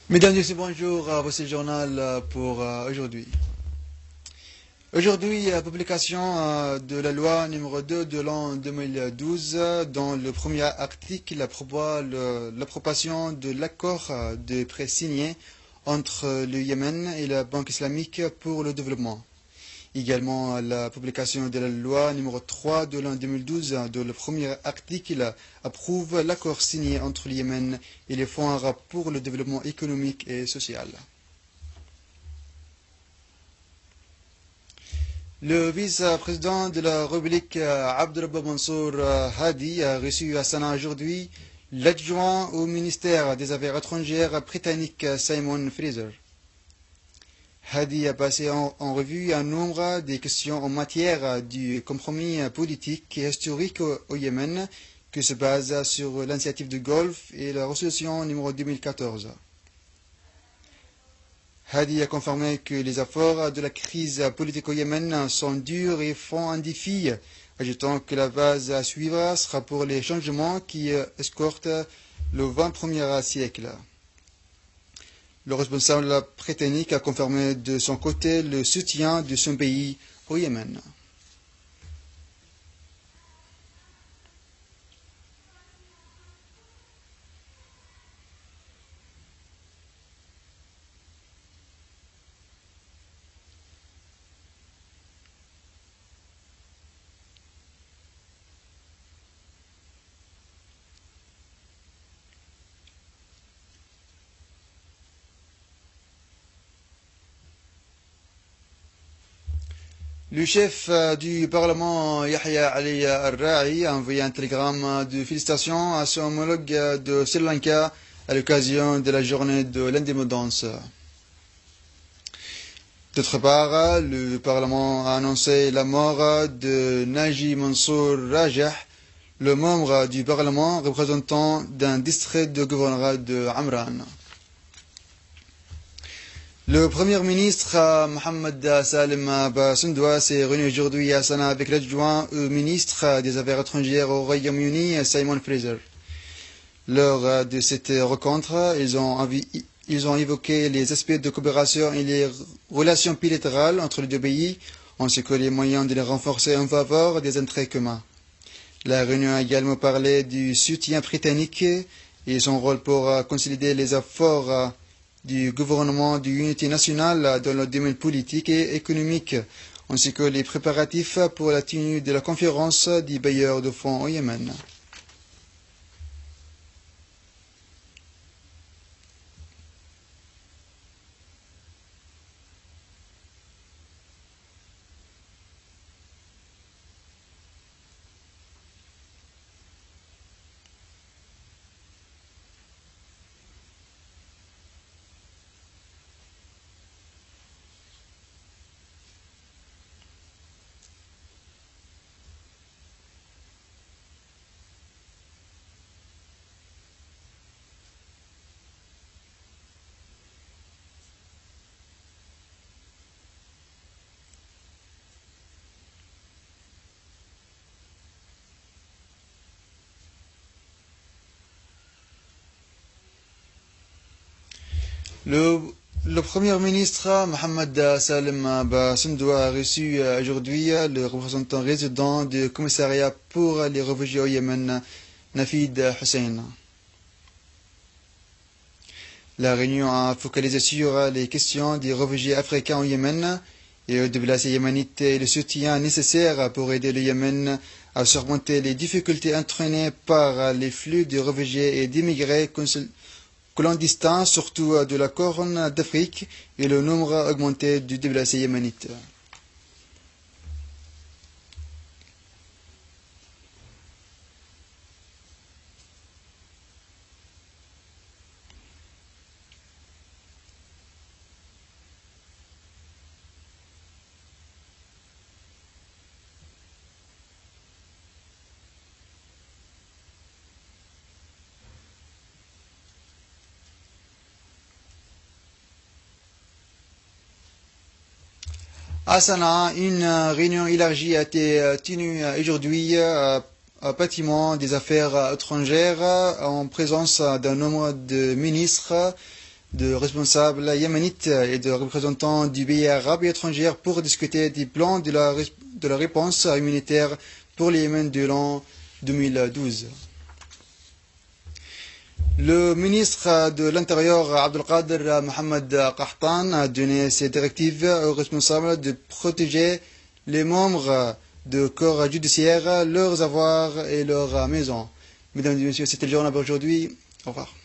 Mesdames et messieurs, bonjour. Voici le journal pour aujourd'hui. Aujourd'hui, publication de la loi numéro 2 de l'an 2012, dont le premier article prévoit l'approbation de l'accord de prêt signé entre le Yémen et la Banque islamique pour le développement. Également, la publication de la loi numéro 3 de l'an 2012, dont le premier article approuve l'accord signé entre le Yémen et les fonds arabes pour le développement économique et social. Le vice-président de la République, Abdelrabba Mansour Hadi, a reçu à Sanaa aujourd'hui l'adjoint au ministère des Affaires étrangères britannique Simon Fraser. Hadi a passé en revue un nombre de questions en matière du compromis politique et historique au Yémen qui se base sur l'initiative du Golfe et la résolution numéro 2014. Hadi a confirmé que les efforts de la crise politique au Yémen sont durs et font un défi, ajoutant que la base à suivre sera pour les changements qui escortent le XXIe siècle. Le responsable britannique a confirmé de son côté le soutien de son pays au Yémen. Le chef du Parlement, Yahya Ali Al-Ra'i, a envoyé un télégramme de félicitations à son homologue de Sri Lanka à l'occasion de la journée de l'indépendance. D'autre part, le Parlement a annoncé la mort de Naji Mansour Rajah, le membre du Parlement représentant d'un district de gouvernorat de Amran. Le Premier ministre Mohamed Salem Basundoua s'est réuni aujourd'hui à Sanaa avec l'adjoint au ministre des Affaires étrangères au Royaume-Uni, Simon Fraser. Lors de cette rencontre, ils ont évoqué les aspects de coopération et les relations bilatérales entre les deux pays, ainsi que les moyens de les renforcer en faveur des intérêts communs. La réunion a également parlé du soutien britannique et son rôle pour consolider les efforts du gouvernement d'unité nationale dans le domaine politique et économique, ainsi que les préparatifs pour la tenue de la conférence des bailleurs de fonds au Yémen. Le Premier ministre Mohamed Salem Basundoua a reçu aujourd'hui le représentant résident du commissariat pour les réfugiés au Yémen, Nafid Hussein. La réunion a focalisé sur les questions des réfugiés africains au Yémen et au déplacés yéménites et le soutien nécessaire pour aider le Yémen à surmonter les difficultés entraînées par les flux de réfugiés et d'immigrés clandestins, surtout de la Corne d'Afrique, et le nombre augmenté de déplacés yéménites. À Sanaa, une réunion élargie a été tenue aujourd'hui au bâtiment des affaires étrangères en présence d'un nombre de ministres de responsables yéménites et de représentants du pays arabe et étrangers pour discuter du plan de la réponse humanitaire pour le Yémen de l'an 2012. Le ministre de l'Intérieur, Abdelkader Mohamed Kahtan, a donné ses directives aux responsables de protéger les membres du corps judiciaire, leurs avoirs et leurs maisons. Mesdames et messieurs, c'était le journal pour aujourd'hui. Au revoir.